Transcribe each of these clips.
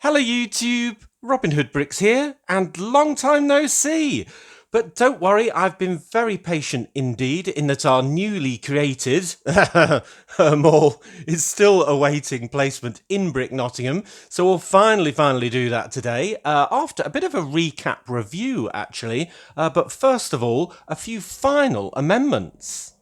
Hello YouTube, Robin Hood Bricks here, and long time no see. But don't worry, I've been very patient indeed in that our newly created mall is still awaiting placement in Brick Nottingham. So we'll finally do that today after a bit of a recap review actually. But first of all, a few final amendments.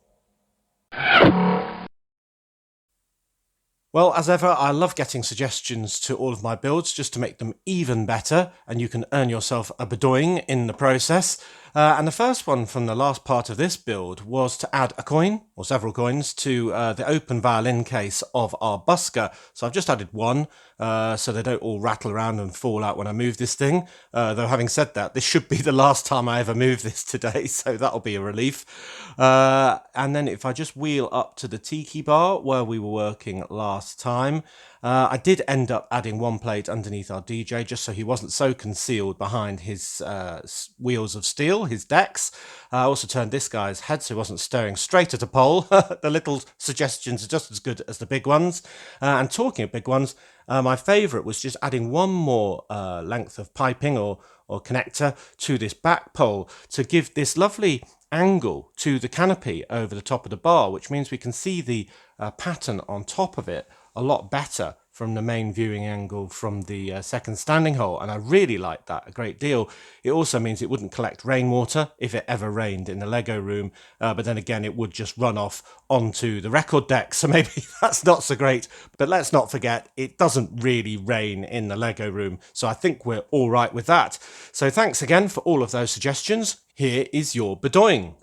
Well, as ever, I love getting suggestions to all of my builds just to make them even better, and you can earn yourself a bedoing in the process. And the first one from the last part of this build was to add a coin, or several coins, to the open violin case of our busker. So I've just added one, so they don't all rattle around and fall out when I move this thing. Though having said that, this should be the last time I ever move this today, so that'll be a relief. And then if I just wheel up to the tiki bar where we were working last time, I did end up adding one plate underneath our DJ just so he wasn't so concealed behind his wheels of steel, his decks. I also turned this guy's head so he wasn't staring straight at a pole. The little suggestions are just as good as the big ones. And talking of big ones, my favourite was just adding one more length of piping or connector to this back pole to give this lovely angle to the canopy over the top of the bar, which means we can see the pattern on top of it a lot better from the main viewing angle from the second standing hole, and I really like that a great deal. It also means it wouldn't collect rainwater if it ever rained in the Lego room, but then again it would just run off onto the record deck, so maybe that's not so great. But let's not forget, it doesn't really rain in the Lego room, so I think we're all right with that. So thanks again for all of those suggestions. Here is your bedoing.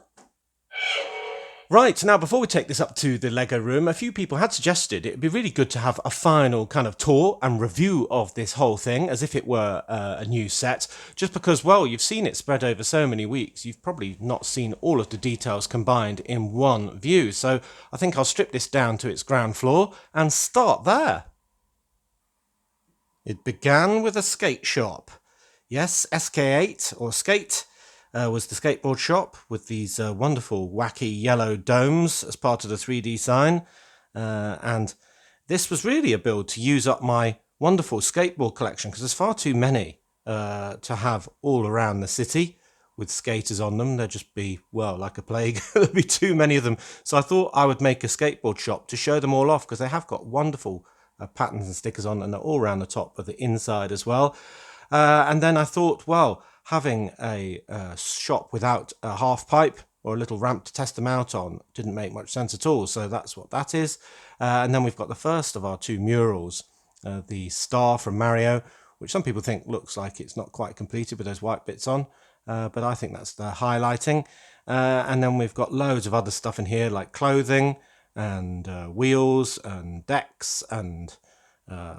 Right, now before we take this up to the Lego room, a few people had suggested it would be really good to have a final kind of tour and review of this whole thing as if it were a new set, just because, well, you've seen it spread over so many weeks, you've probably not seen all of the details combined in one view. So I think I'll strip this down to its ground floor and start there. It began with a skate shop. Yes, SK8 or Skate. Was the skateboard shop with these wonderful wacky yellow domes as part of the 3D sign, and this was really a build to use up my wonderful skateboard collection because there's far too many to have all around the city with skaters on them. There'd just be, well, like a plague. There'd be too many of them, so I thought I would make a skateboard shop to show them all off because they have got wonderful patterns and stickers on, and they're all around the top of the inside as well. And then I thought, well, having a shop without a half pipe or a little ramp to test them out on didn't make much sense at all, so that's what that is. And then we've got the first of our two murals, the star from Mario, which some people think looks like it's not quite completed with those white bits on, but I think that's the highlighting. And then we've got loads of other stuff in here like clothing and wheels and decks and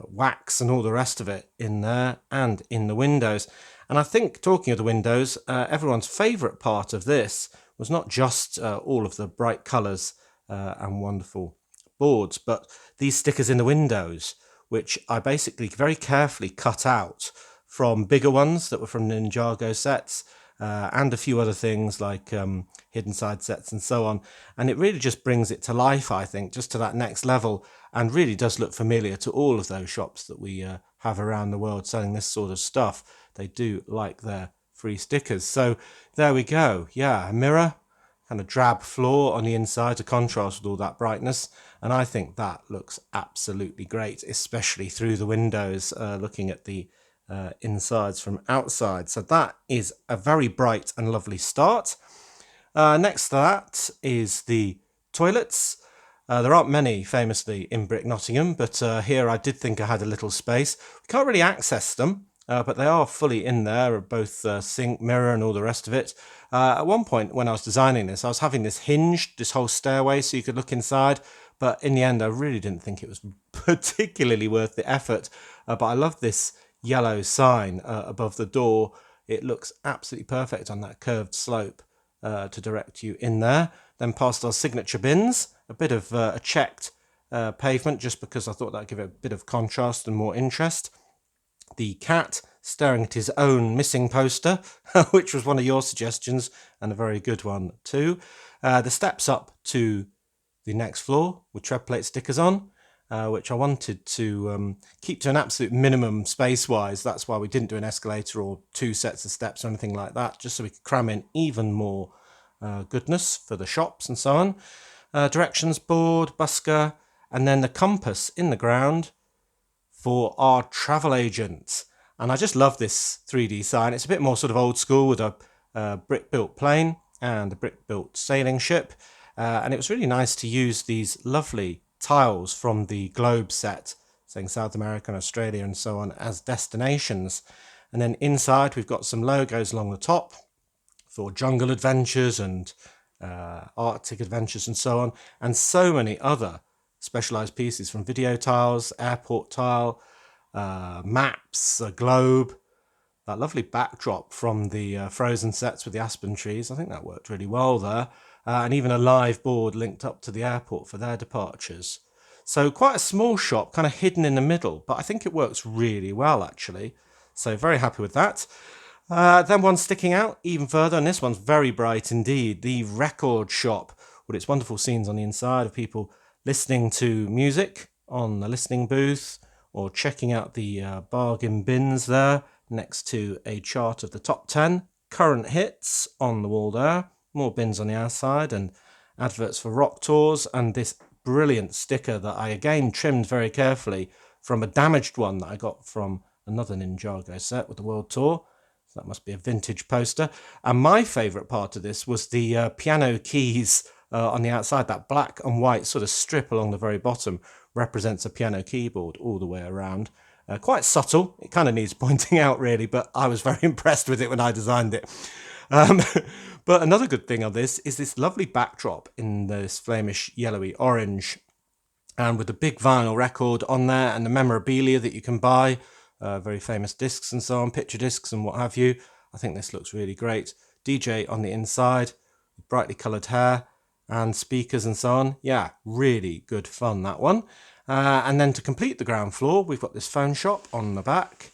wax and all the rest of it in there and in the windows. And I think, talking of the windows, everyone's favourite part of this was not just all of the bright colours and wonderful boards, but these stickers in the windows, which I basically very carefully cut out from bigger ones that were from Ninjago sets, and a few other things like hidden side sets and so on. And it really just brings it to life, I think, just to that next level, and really does look familiar to all of those shops that we have around the world selling this sort of stuff. They do like their free stickers. So there we go. Yeah, a mirror, kind of drab floor on the inside to contrast with all that brightness. And I think that looks absolutely great, especially through the windows, looking at the insides from outside. So that is a very bright and lovely start. Next to that is the toilets. There aren't many, famously, in Brick Nottingham, but here I did think I had a little space. We can't really access them, but they are fully in there, both sink, mirror and all the rest of it. At one point when I was designing this, I was having this hinged, this whole stairway so you could look inside, but in the end I really didn't think it was particularly worth the effort. But I love this yellow sign above the door. It looks absolutely perfect on that curved slope to direct you in there. Then past our signature bins, a bit of a checked pavement just because I thought that'd give it a bit of contrast and more interest. The cat staring at his own missing poster, which was one of your suggestions and a very good one too. The steps up to the next floor with tread plate stickers on, which I wanted to keep to an absolute minimum space-wise. That's why we didn't do an escalator or 2 sets of steps or anything like that, just so we could cram in even more goodness for the shops and so on. Directions board, busker, and then the compass in the ground for our travel agent. And I just love this 3D sign. It's a bit more sort of old school with a brick-built plane and a brick-built sailing ship. And it was really nice to use these lovely tiles from the globe set, saying South America and Australia and so on, as destinations. And then inside we've got some logos along the top for jungle adventures and Arctic adventures and so on, and so many other specialized pieces from video tiles, airport tile, maps, a globe, that lovely backdrop from the Frozen sets with the aspen trees. I think that worked really well there. And even a live board linked up to the airport for their departures. So quite a small shop, kind of hidden in the middle, but I think it works really well actually. So very happy with that. Then one sticking out even further, and this one's very bright indeed, the record shop, with its wonderful scenes on the inside of people listening to music on the listening booth, or checking out the bargain bins there, next to a chart of the top 10 current hits on the wall there, more bins on the outside, and adverts for rock tours, and this brilliant sticker that I again trimmed very carefully from a damaged one that I got from another Ninjago set with the world tour. So that must be a vintage poster. And my favourite part of this was the piano keys on the outside. That black and white sort of strip along the very bottom represents a piano keyboard all the way around. Quite subtle. It kind of needs pointing out really, but I was very impressed with it when I designed it. But another good thing of this is this lovely backdrop in this flamish yellowy orange, and with the big vinyl record on there and the memorabilia that you can buy, very famous discs and so on, picture discs and what have you. I think this looks really great. DJ on the inside, brightly coloured hair and speakers and so on. Yeah, really good fun, that one. And then to complete the ground floor, we've got this phone shop on the back.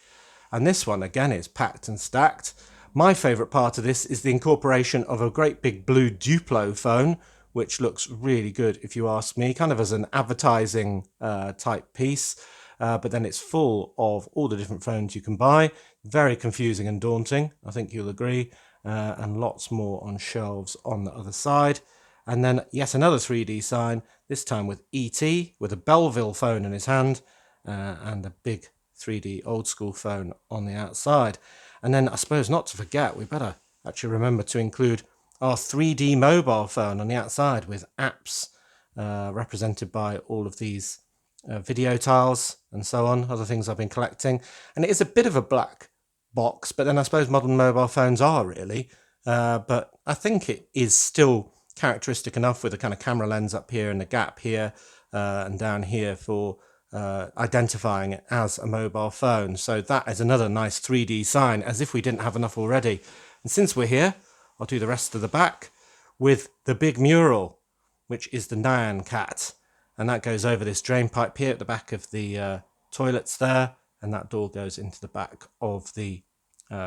And this one, again, is packed and stacked. My favourite part of this is the incorporation of a great big blue Duplo phone, which looks really good, if you ask me, kind of as an advertising type piece. But then it's full of all the different phones you can buy. Very confusing and daunting, I think you'll agree. And lots more on shelves on the other side. And then yet another 3D sign, this time with E.T. with a Belleville phone in his hand and a big 3D old school phone on the outside. And then I suppose not to forget, we better actually remember to include our 3D mobile phone on the outside with apps represented by all of these video tiles and so on, other things I've been collecting. And it is a bit of a black box, but then I suppose modern mobile phones are really. But I think it is still characteristic enough with a kind of camera lens up here and a gap here and down here for identifying it as a mobile phone. So that is another nice 3D sign, as if we didn't have enough already. And since we're here, I'll do the rest of the back with the big mural, which is the Nyan cat. And that goes over this drain pipe here at the back of the toilets there. And that door goes into the back of the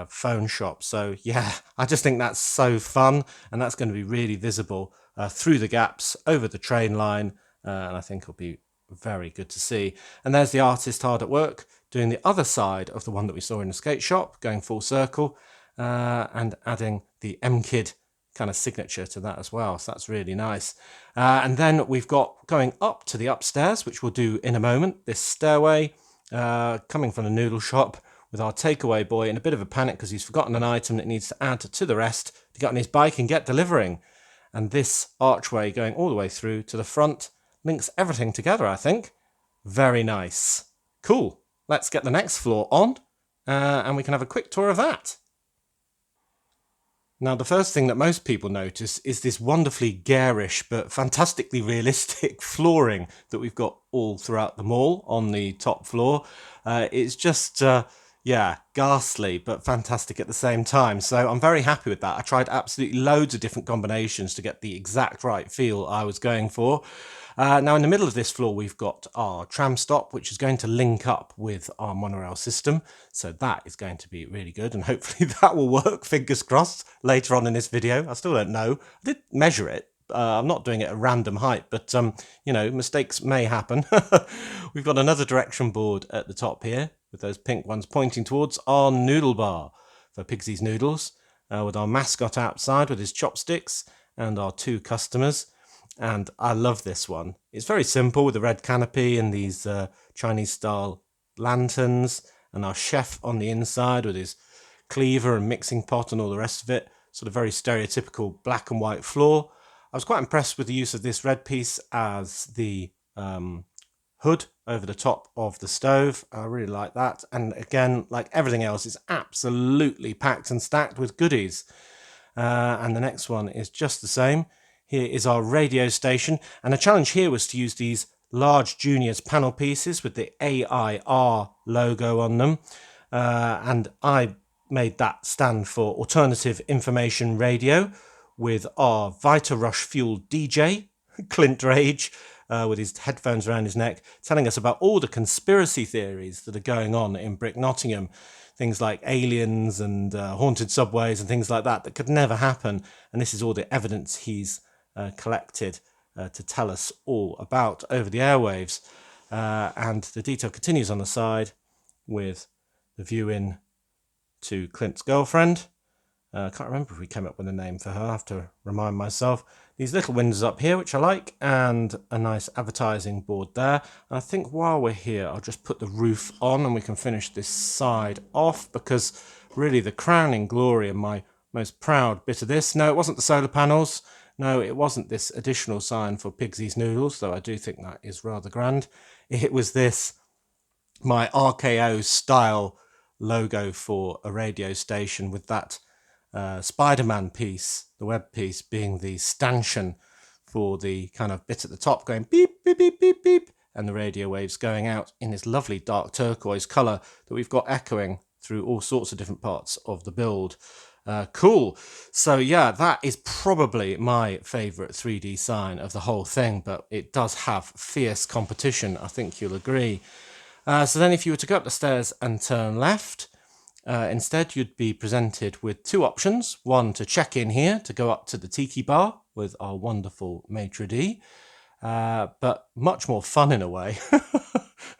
phone shop. So yeah, I just think that's so fun. And that's going to be really visible through the gaps over the train line. And I think it'll be very good to see. And there's the artist hard at work doing the other side of the one that we saw in the skate shop, going full circle and adding the M-Kid kind of signature to that as well. So that's really nice. And then we've got going up to the upstairs, which we'll do in a moment, this stairway coming from the noodle shop with our takeaway boy in a bit of a panic because he's forgotten an item that needs to add to the rest to get on his bike and get delivering. And this archway going all the way through to the front links everything together, I think. Very nice. Cool. Let's get the next floor on and we can have a quick tour of that. Now, the first thing that most people notice is this wonderfully garish but fantastically realistic flooring that we've got all throughout the mall on the top floor. It's just, ghastly but fantastic at the same time. So I'm very happy with that. I tried absolutely loads of different combinations to get the exact right feel I was going for. Now, in the middle of this floor, we've got our tram stop, which is going to link up with our monorail system. So that is going to be really good. And hopefully that will work, fingers crossed, later on in this video. I still don't know. I did measure it, I'm not doing it at random height, but you know, mistakes may happen. We've got another direction board at the top here with those pink ones pointing towards our noodle bar for Pigsy's Noodles, with our mascot outside with his chopsticks and our 2 customers. And I love this one. It's very simple with the red canopy and these Chinese style lanterns, and our chef on the inside with his cleaver and mixing pot and all the rest of it. Sort of very stereotypical black and white floor. I was quite impressed with the use of this red piece as the hood over the top of the stove. I really like that. And again, like everything else, it's absolutely packed and stacked with goodies. And the next one is just the same. Here is our radio station, and the challenge here was to use these large Juniors panel pieces with the AIR logo on them, and I made that stand for Alternative Information Radio with our Vita Rush fueled DJ, Clint Rage, with his headphones around his neck, telling us about all the conspiracy theories that are going on in Brick Nottingham. Things like aliens and haunted subways and things like that that could never happen. And this is all the evidence he's collected to tell us all about over the airwaves. And the detail continues on the side with the view in to Clint's girlfriend. I can't remember if we came up with a name for her. I have to remind myself. These little windows up here, which I like, and a nice advertising board there. And I think while we're here, I'll just put the roof on and we can finish this side off, because really the crowning glory and my most proud bit of this, no, it wasn't the solar panels. No, it wasn't this additional sign for Pigsy's Noodles, though I do think that is rather grand. It was this, my RKO style logo for a radio station with that Spider-Man piece, the web piece, being the stanchion for the kind of bit at the top going beep, beep, beep, beep, beep, and the radio waves going out in this lovely dark turquoise colour that we've got echoing through all sorts of different parts of the build. Cool. So yeah, that is probably my favourite 3D sign of the whole thing, but it does have fierce competition, I think you'll agree. So then if you were to go up the stairs and turn left, instead you'd be presented with 2 options. One, to check in here, to go up to the tiki bar with our wonderful maitre d', but much more fun in a way,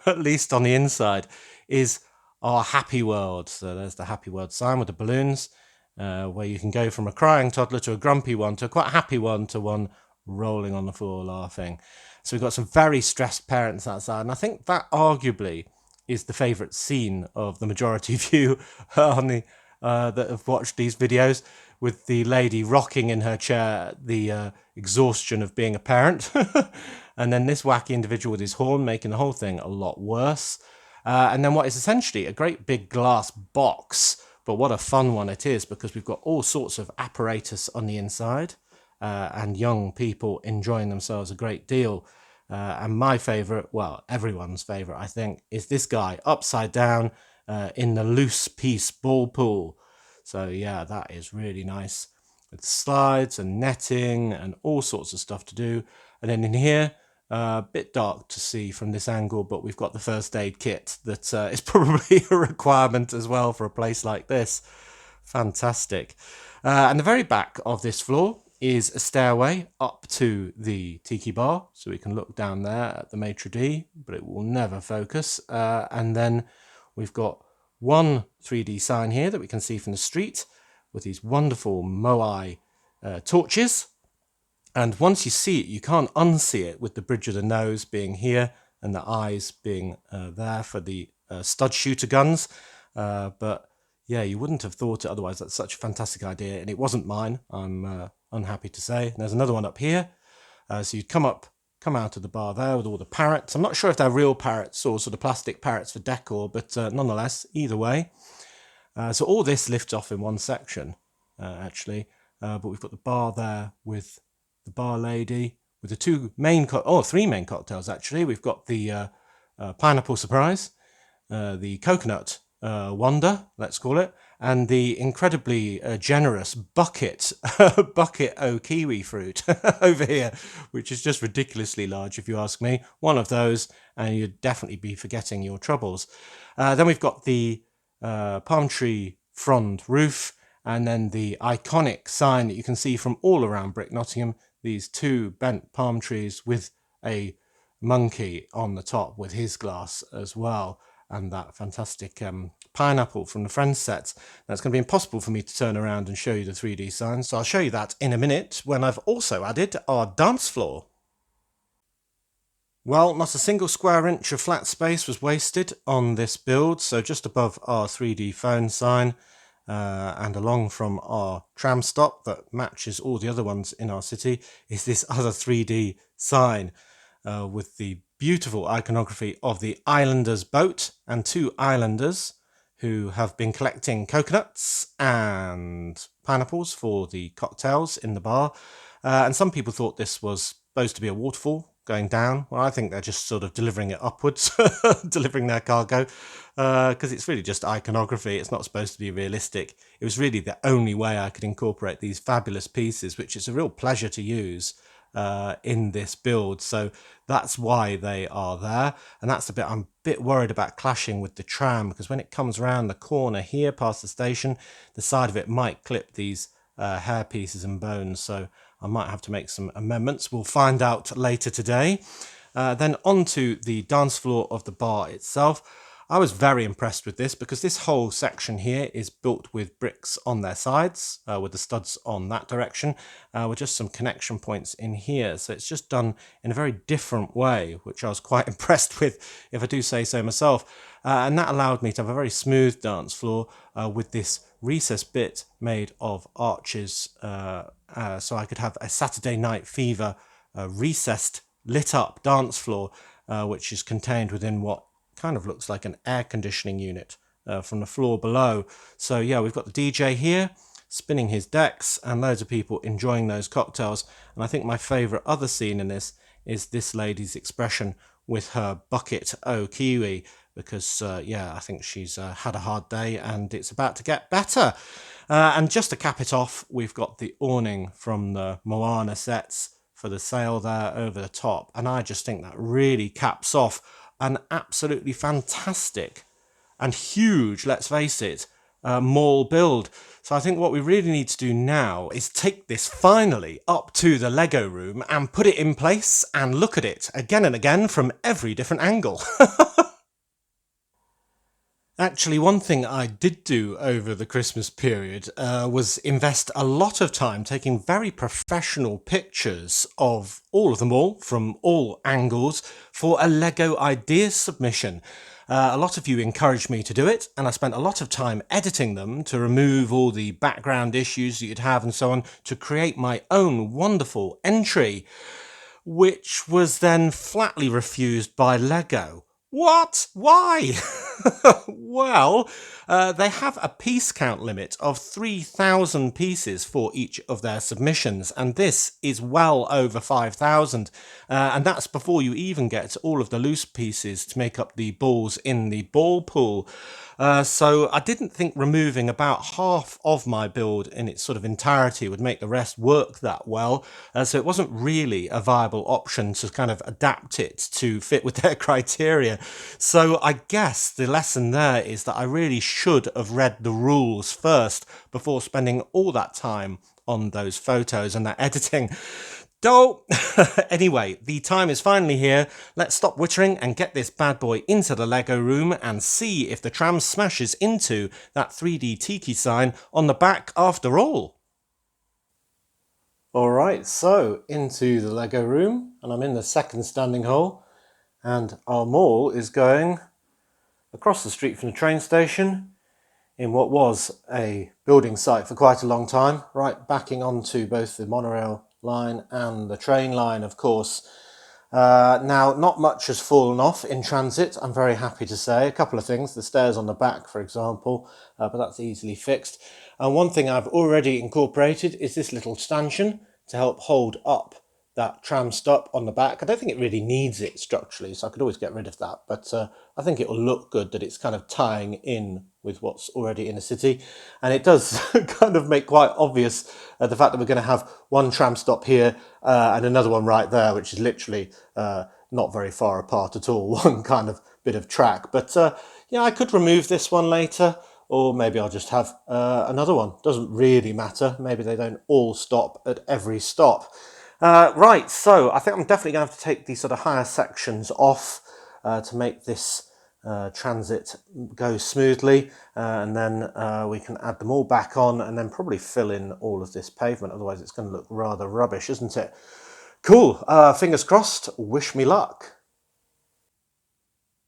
at least on the inside, is our happy world. So there's the happy world sign with the balloons, where you can go from a crying toddler to a grumpy one to a quite happy one to one rolling on the floor laughing. So we've got some very stressed parents outside, and I think that arguably is the favourite scene of the majority of you on the that have watched these videos, with the lady rocking in her chair, the exhaustion of being a parent, and then this wacky individual with his horn making the whole thing a lot worse. And then what is essentially a great big glass box, but what a fun one it is, because we've got all sorts of apparatus on the inside, and young people enjoying themselves a great deal. And my favourite, well, everyone's favourite, I think, is this guy upside down in the loose piece ball pool. So yeah, that is really nice, with slides and netting and all sorts of stuff to do. And then in here, a bit dark to see from this angle, but we've got the first aid kit that is probably a requirement as well for a place like this. Fantastic. And the very back of this floor is a stairway up to the tiki bar, so we can look down there at the maitre d', but it will never focus. And then we've got one 3D sign here that we can see from the street with these wonderful Moai torches. And once you see it, you can't unsee it, with the bridge of the nose being here and the eyes being there for the stud shooter guns. But yeah, you wouldn't have thought it otherwise. That's such a fantastic idea, and it wasn't mine, I'm unhappy to say. And there's another one up here. So you'd come out of the bar there with all the parrots. I'm not sure if they're real parrots or sort of plastic parrots for decor, but nonetheless, either way. So all this lifts off in one section, actually. But we've got the bar there with the bar lady, with the three main cocktails, actually. We've got the pineapple surprise, the coconut wonder, let's call it, and the incredibly generous bucket o kiwi fruit over here, which is just ridiculously large if you ask me. One of those and you'd definitely be forgetting your troubles. Then we've got the palm tree frond roof, and then the iconic sign that you can see from all around Brick Nottingham, these two bent palm trees with a monkey on the top with his glass as well, and that fantastic pineapple from the Friends set. Now it's going to be impossible for me to turn around and show you the 3D sign, so I'll show you that in a minute when I've also added our dance floor. Well, not a single square inch of flat space was wasted on this build, so just above our 3D phone sign and along from our tram stop that matches all the other ones in our city is this other 3D sign with the beautiful iconography of the Islanders boat and two islanders who have been collecting coconuts and pineapples for the cocktails in the bar. And some people thought this was supposed to be a waterfall going down. Well, I think they're just sort of delivering it upwards, delivering their cargo, because it's really just iconography. It's not supposed to be realistic. It was really the only way I could incorporate these fabulous pieces, which is a real pleasure to use in this build. So that's why they are there, and that's the bit I'm a bit worried about clashing with the tram, because when it comes around the corner here past the station, the side of it might clip these hair pieces and bones, so I might have to make some amendments. We'll find out later today. Then onto the dance floor of the bar itself. I was very impressed with this because this whole section here is built with bricks on their sides, with the studs on that direction, with just some connection points in here. So it's just done in a very different way, which I was quite impressed with, if I do say so myself. And that allowed me to have a very smooth dance floor with this recessed bit made of arches, so I could have a Saturday Night Fever recessed, lit up dance floor, which is contained within what kind of looks like an air conditioning unit from the floor below. So yeah, we've got the DJ here spinning his decks and loads of people enjoying those cocktails. And I think my favourite other scene in this is this lady's expression with her bucket o kiwi, because yeah, I think she's had a hard day and it's about to get better. And just to cap it off, we've got the awning from the Moana sets for the sail there over the top, and I just think that really caps off an absolutely fantastic and huge, let's face it, mall build. So I think what we really need to do now is take this finally up to the Lego room and put it in place and look at it again and again from every different angle. Actually, one thing I did do over the Christmas period was invest a lot of time taking very professional pictures of all of them all, from all angles, for a Lego idea submission. A lot of you encouraged me to do it, and I spent a lot of time editing them to remove all the background issues that you'd have and so on, to create my own wonderful entry, which was then flatly refused by Lego. What? Why? Well, they have a piece count limit of 3,000 pieces for each of their submissions, and this is well over 5,000, and that's before you even get all of the loose pieces to make up the balls in the ball pool. So I didn't think removing about half of my build in its sort of entirety would make the rest work that well. So it wasn't really a viable option to kind of adapt it to fit with their criteria. So I guess the lesson there is that I really should have read the rules first before spending all that time on those photos and that editing. Don't. Anyway, the time is finally here. Let's stop wittering and get this bad boy into the Lego room and see if the tram smashes into that 3D tiki sign on the back after all. Alright, so into the Lego room, and I'm in the second standing hole, and our mall is going across the street from the train station in what was a building site for quite a long time, right backing onto both the monorail line and the train line, of course. Now, not much has fallen off in transit, I'm very happy to say. A couple of things, the stairs on the back, for example, but that's easily fixed. And one thing I've already incorporated is this little stanchion to help hold up that tram stop on the back. I don't think it really needs it structurally, so I could always get rid of that, but I think it will look good that it's kind of tying in with what's already in the city. And it does kind of make quite obvious the fact that we're going to have one tram stop here and another one right there, which is literally not very far apart at all, one kind of bit of track. But yeah, I could remove this one later, or maybe I'll just have another one. Doesn't really matter. Maybe they don't all stop at every stop. Right, so I think I'm definitely going to have to take these sort of higher sections off to make this transit go smoothly, and then we can add them all back on and then probably fill in all of this pavement, otherwise it's going to look rather rubbish, isn't it? Cool, fingers crossed, wish me luck.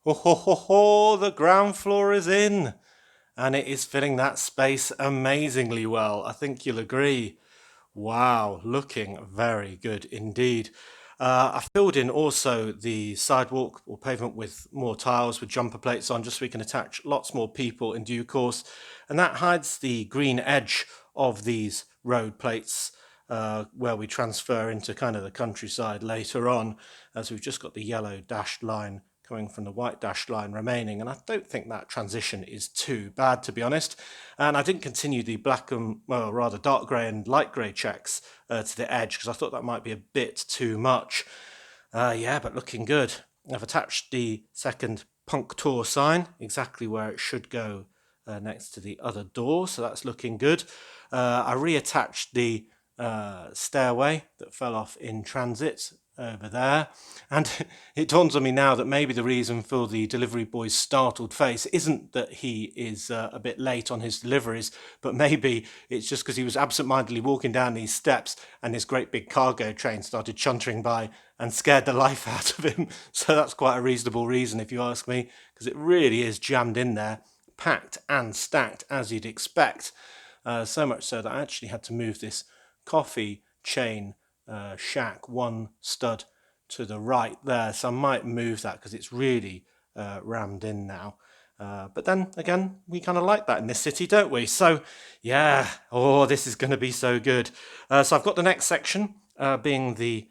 Ho ho ho ho, the ground floor is in and it is filling that space amazingly well. I think you'll agree. Wow, looking very good indeed. I filled in also the sidewalk or pavement with more tiles with jumper plates on just so we can attach lots more people in due course. And that hides the green edge of these road plates where we transfer into kind of the countryside later on, as we've just got the yellow dashed line coming from the white dashed line remaining, and I don't think that transition is too bad, to be honest. And I didn't continue the black and, well, rather dark grey and light grey checks to the edge because I thought that might be a bit too much. Yeah, but looking good. I've attached the second puncture sign exactly where it should go next to the other door, so that's looking good. I reattached the stairway that fell off in transit over there, and it dawns on me now that maybe the reason for the delivery boy's startled face isn't that he is a bit late on his deliveries, but maybe it's just because he was absent-mindedly walking down these steps and this great big cargo train started chuntering by and scared the life out of him. So that's quite a reasonable reason, if you ask me, because it really is jammed in there, packed and stacked as you'd expect. So much so that I actually had to move this coffee chain shack one stud to the right there, so I might move that because it's really rammed in now. But then again, we kind of like that in this city, don't we? So yeah, oh, this is going to be so good. So I've got the next section being the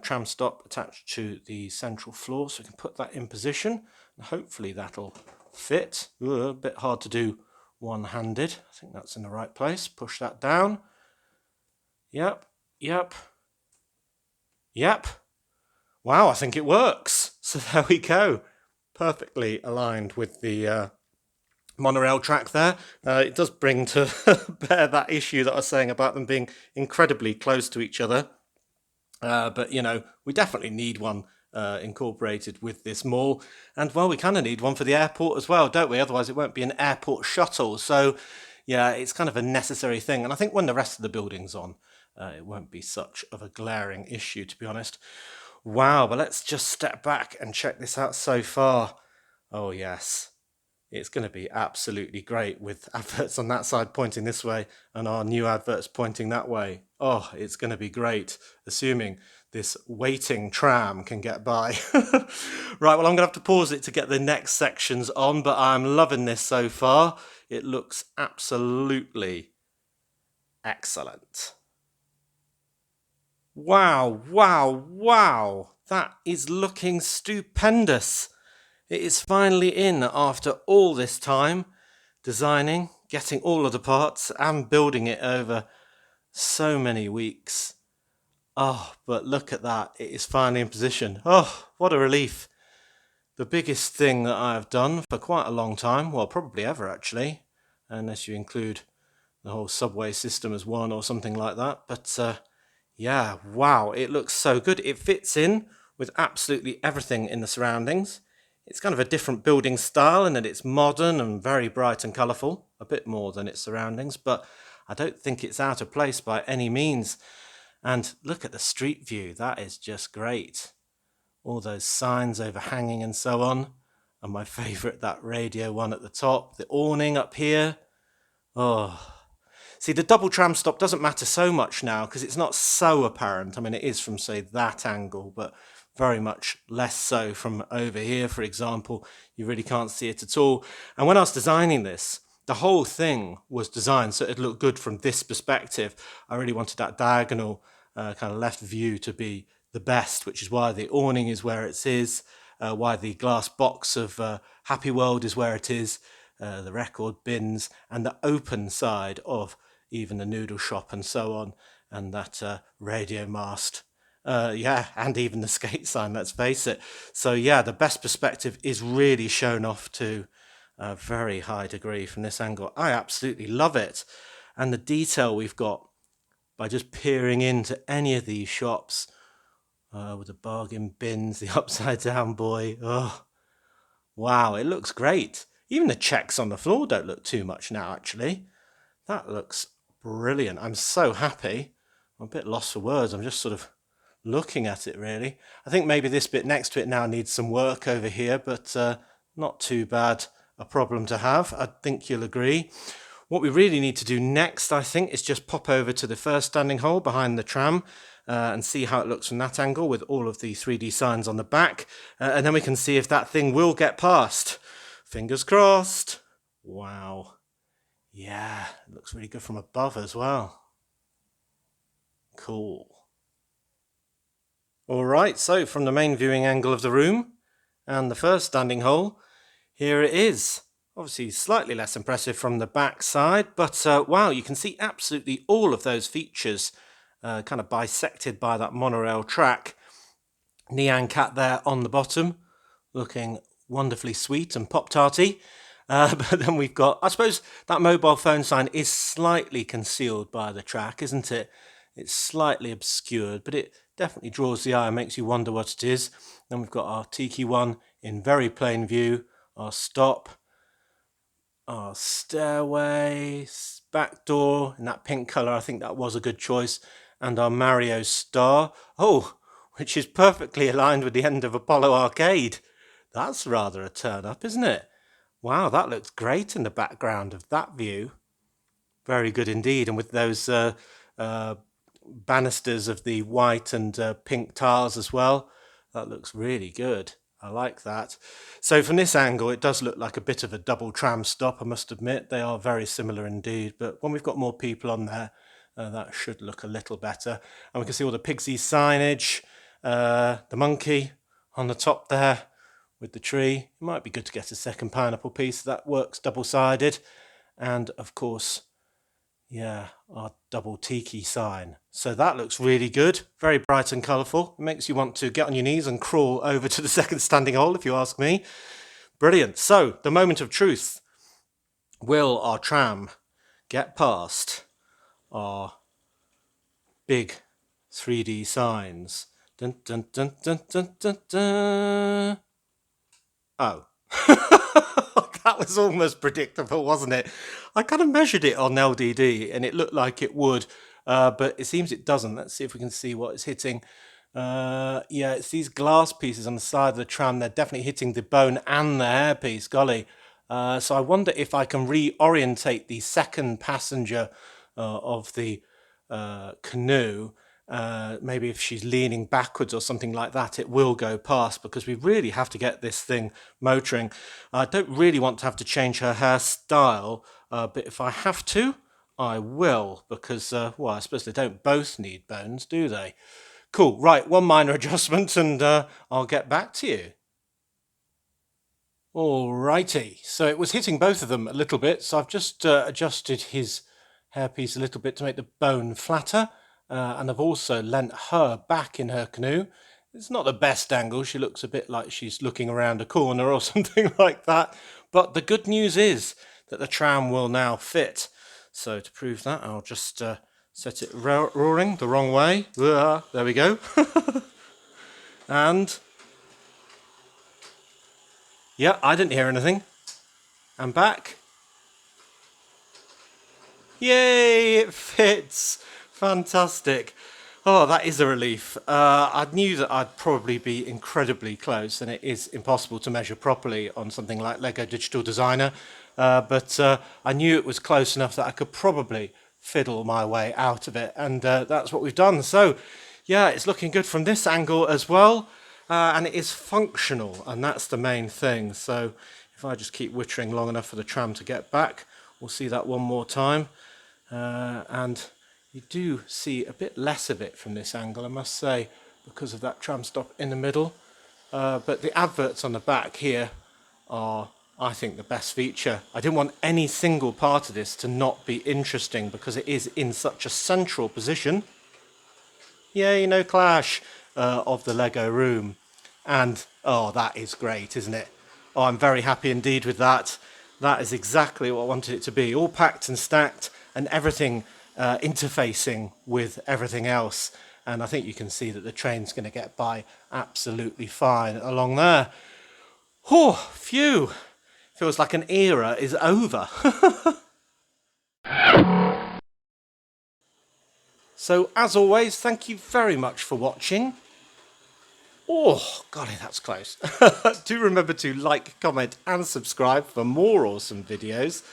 tram stop attached to the central floor, so we can put that in position and hopefully that'll fit. Ooh, a bit hard to do one-handed. I think that's in the right place. Push that down. Yep. Wow, I think it works. So there we go. Perfectly aligned with the monorail track there. It does bring to bear that issue that I was saying about them being incredibly close to each other. But, you know, we definitely need one incorporated with this mall. And, well, we kind of need one for the airport as well, don't we? Otherwise it won't be an airport shuttle. So, yeah, it's kind of a necessary thing. And I think when the rest of the building's on, it won't be such of a glaring issue, to be honest. Wow, but let's just step back and check this out so far. Oh, yes. It's going to be absolutely great with adverts on that side pointing this way and our new adverts pointing that way. Oh, it's going to be great, assuming this waiting tram can get by. Right, well, I'm going to have to pause it to get the next sections on, but I'm loving this so far. It looks absolutely excellent. Wow. That is looking stupendous. It is finally in after all this time, designing, getting all of the parts and building it over so many weeks. Oh, but look at that. It is finally in position. Oh, what a relief. The biggest thing that I have done for quite a long time, well, probably ever actually, unless you include the whole subway system as one or something like that. But yeah, wow, it looks so good. It fits in with absolutely everything in the surroundings. It's kind of a different building style in that it's modern and very bright and colourful, a bit more than its surroundings, but I don't think it's out of place by any means. And look at the street view, that is just great. All those signs overhanging and so on. And my favourite, that radio one at the top, the awning up here. Oh, see, the double tram stop doesn't matter so much now because it's not so apparent. I mean, it is from, say, that angle, but very much less so from over here, for example. You really can't see it at all. And when I was designing this, the whole thing was designed so it'd look good from this perspective. I really wanted that diagonal kind of left view to be the best, which is why the awning is where it is, why the glass box of Happy World is where it is, the record bins, and the open side of even the noodle shop and so on, and that radio mast. Yeah, and even the skate sign, let's face it. So yeah, the best perspective is really shown off to a very high degree from this angle. I absolutely love it. And the detail we've got by just peering into any of these shops with the bargain bins, the upside down boy. Oh, wow, it looks great. Even the checks on the floor don't look too much now, actually. That looks brilliant. I'm so happy. I'm a bit lost for words. I'm just sort of looking at it, really. I think maybe this bit next to it now needs some work over here, but not too bad a problem to have. I think you'll agree. What we really need to do next, I think, is just pop over to the first standing hole behind the tram and see how it looks from that angle with all of the 3D signs on the back. And then we can see if that thing will get past. Fingers crossed. Wow. Yeah, it looks really good from above as well. Cool. All right, so from the main viewing angle of the room and the first standing hole, here it is. Obviously slightly less impressive from the back side, but wow, you can see absolutely all of those features kind of bisected by that monorail track. Nyan Cat there on the bottom, looking wonderfully sweet and pop-tarty. But then we've got, I suppose that mobile phone sign is slightly concealed by the track, isn't it? It's slightly obscured, but it definitely draws the eye and makes you wonder what it is. Then we've got our Tiki one in very plain view, our stop, our stairway, back door in that pink colour. I think that was a good choice. And our Mario star. Oh, which is perfectly aligned with the end of Apollo Arcade. That's rather a turn up, isn't it? Wow, that looks great in the background of that view. Very good indeed. And with those banisters of the white and pink tiles as well, that looks really good. I like that. So from this angle, it does look like a bit of a double tram stop, I must admit. They are very similar indeed. But when we've got more people on there, that should look a little better. And we can see all the Pigsy signage, the monkey on the top there with the tree. It might be good to get a second pineapple piece that works double-sided. And of course, yeah, our double tiki sign. So that looks really good. Very bright and colourful. It makes you want to get on your knees and crawl over to the second standing hole, if you ask me. Brilliant. So, the moment of truth. Will our tram get past our big 3D signs? Dun, dun, dun, dun, dun, dun, dun. Oh. That was almost predictable, wasn't it? I kind of measured it on LDD and it looked like it would, but it seems it doesn't. Let's see if we can see what it's hitting. Yeah, it's these glass pieces on the side of the tram. They're definitely hitting the bone and the hairpiece, golly. So I wonder if I can reorientate the second passenger of the canoe. Maybe if she's leaning backwards or something like that, it will go past, because we really have to get this thing motoring. I don't really want to have to change her hairstyle, but if I have to, I will, because, well, I suppose they don't both need bones, do they? Cool, right, one minor adjustment and I'll get back to you. Alrighty, so it was hitting both of them a little bit, so I've just adjusted his hairpiece a little bit to make the bone flatter. And I've also lent her back in her canoe. It's not the best angle. She looks a bit like she's looking around a corner or something like that. But the good news is that the tram will now fit. So to prove that, I'll just set it roaring the wrong way. There we go. And yeah, I didn't hear anything. And back. Yay, it fits. Fantastic. Oh, that is a relief. I knew that I'd probably be incredibly close, and it is impossible to measure properly on something like Lego Digital Designer, but I knew it was close enough that I could probably fiddle my way out of it, and that's what we've done. So, yeah, it's looking good from this angle as well, and it is functional, and that's the main thing. So if I just keep wittering long enough for the tram to get back, we'll see that one more time. And you do see a bit less of it from this angle, I must say, because of that tram stop in the middle. But the adverts on the back here are, I think, the best feature. I didn't want any single part of this to not be interesting, because it is in such a central position. Yay, no clash of the Lego room. And, oh, that is great, isn't it? Oh, I'm very happy indeed with that. That is exactly what I wanted it to be. All packed and stacked, and everything interfacing with everything else. And I think you can see that the train's going to get by absolutely fine along there. Oh, phew! Feels like an era is over. So, as always, thank you very much for watching. Oh, golly, that's close. Do remember to like, comment and subscribe for more awesome videos.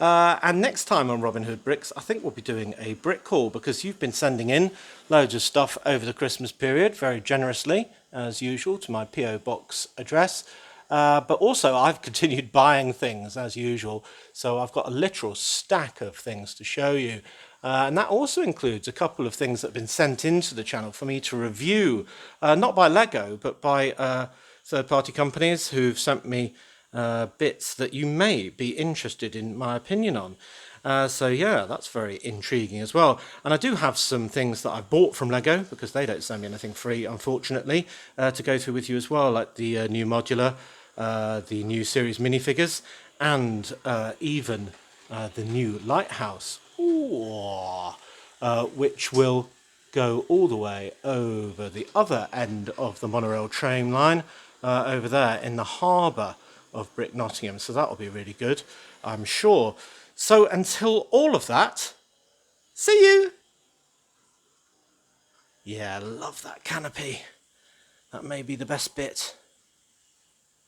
And next time on Robin Hood Bricks, I think we'll be doing a brick haul because you've been sending in loads of stuff over the Christmas period very generously, as usual, to my PO Box address. But also I've continued buying things as usual, so I've got a literal stack of things to show you. And that also includes a couple of things that have been sent into the channel for me to review, not by Lego, but by third-party companies who've sent me bits that you may be interested in my opinion on. So yeah, that's very intriguing as well. And I do have some things that I bought from Lego, because they don't send me anything free, unfortunately, to go through with you as well, like the new modular, the new series minifigures, and even the new lighthouse. Ooh, which will go all the way over the other end of the monorail train line, over there in the harbour of Brick Nottingham. So that'll be really good, I'm sure. So until all of that, see you! Yeah, I love that canopy. That may be the best bit.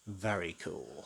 Very cool.